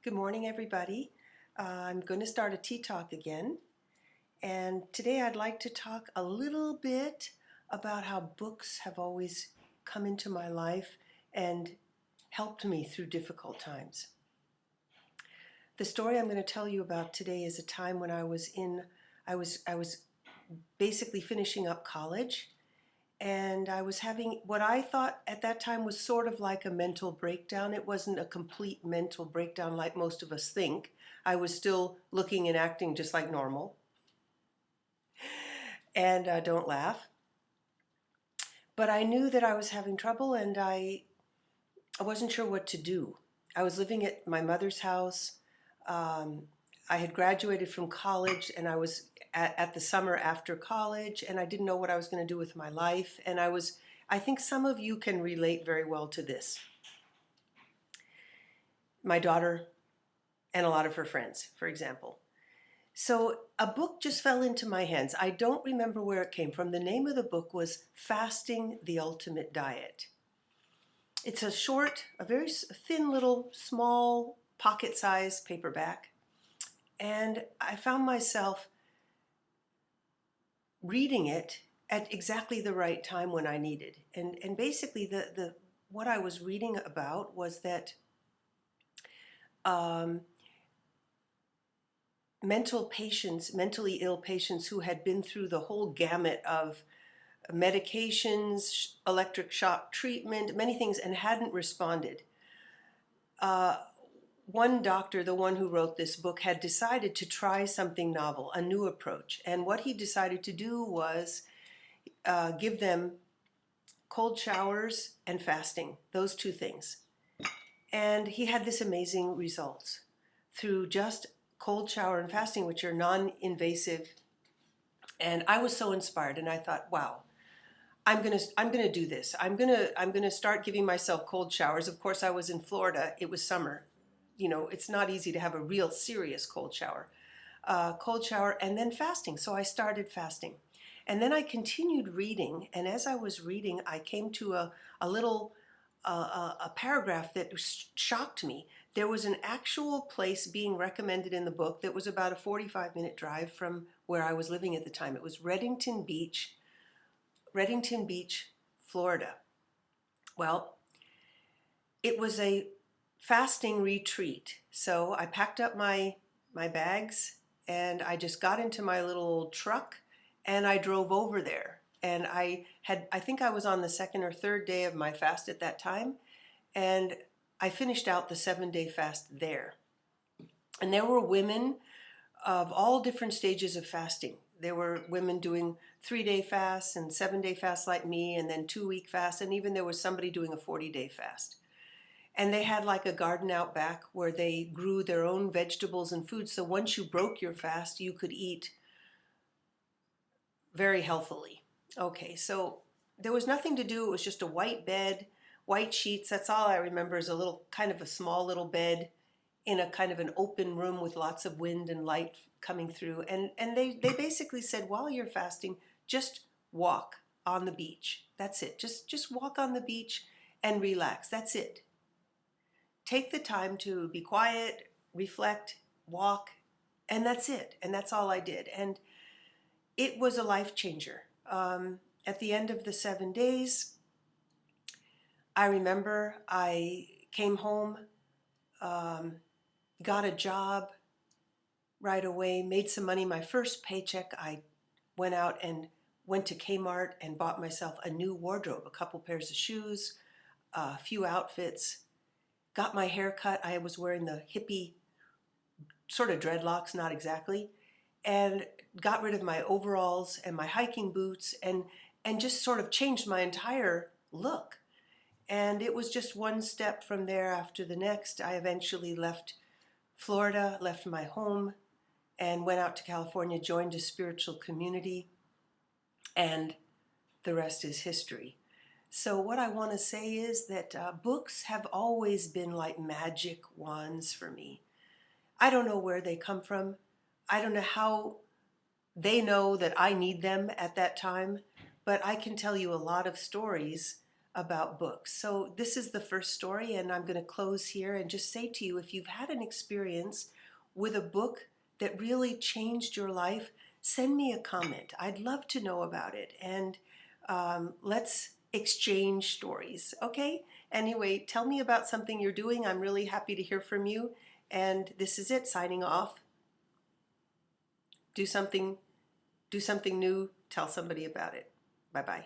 Good morning, everybody. I'm going to start a tea talk again. And today I'd like to talk a little bit about how books have always come into my life and helped me through difficult times. The story I'm going to tell you about today is a time when I was basically finishing up college, and I was having what I thought at that time was sort of like a mental breakdown. It wasn't a complete mental breakdown like most of us think. I was still looking and acting just like normal. And don't laugh. But I knew that I was having trouble, and I wasn't sure what to do. I was living at my mother's house. Um, I had graduated from college, and I was at the summer after college, and I didn't know what I was going to do with my life. And I think some of you can relate very well to this. My daughter and a lot of her friends, for example. So a book just fell into my hands. I don't remember where it came from. The name of the book was Fasting: The Ultimate Diet. It's a very thin little small pocket-sized paperback. And I found myself reading it at exactly the right time when I needed. And basically the what I was reading about was that um, mentally ill patients who had been through the whole gamut of medications, electric shock treatment, many things, and hadn't responded. One doctor, the one who wrote this book, had decided to try something novel, a new approach. And what he decided to do was give them cold showers and fasting, those two things. And he had this amazing results through just cold shower and fasting, which are non-invasive. And I was so inspired, and I thought, wow, I'm gonna do this. I'm gonna start giving myself cold showers. Of course, I was in Florida. It was summer. You know, it's not easy to have a real serious cold shower. Cold shower and then fasting. So I started fasting. And then I continued reading, and as I was reading, I came to a little a paragraph that shocked me. There was an actual place being recommended in the book that was about a 45-minute drive from where I was living at the time. It was Reddington Beach, Florida. Well, it was a fasting retreat. So I packed up my bags, and I just got into my little truck and I drove over there. And I think I was on the second or third day of my fast at that time, and I finished out the 7-day fast there. And there were women of all different stages of fasting. There were women doing 3-day fasts and 7-day fasts like me, and then 2-week fasts, and even there was somebody doing a 40-day fast. And they had like a garden out back where they grew their own vegetables and food. So once you broke your fast, you could eat very healthily. Okay, so there was nothing to do. It was just a white bed, white sheets. That's all I remember, is a little kind of a small little bed in a kind of an open room with lots of wind and light coming through. And they basically said, while you're fasting, just walk on the beach. That's it. Just walk on the beach and relax. That's it. Take the time to be quiet, reflect, walk, and that's it. And that's all I did. And it was a life changer. At the end of the 7 days, I remember I came home, got a job right away, made some money. My first paycheck, I went out and went to Kmart and bought myself a new wardrobe, a couple pairs of shoes, a few outfits, got my hair cut. I was wearing the hippie sort of dreadlocks, not exactly, and got rid of my overalls and my hiking boots, and just sort of changed my entire look. And it was just one step from there after the next. I eventually left Florida, left my home, and went out to California, joined a spiritual community, and the rest is history. So what I want to say is that books have always been like magic wands for me. I don't know where they come from. I don't know how they know that I need them at that time, but I can tell you a lot of stories about books. So this is the first story, and I'm going to close here and just say to you, if you've had an experience with a book that really changed your life, send me a comment. I'd love to know about it, and let's exchange stories, okay? Anyway, tell me about something you're doing. I'm really happy to hear from you, and this is it, signing off. Do something new, tell somebody about it. Bye-bye.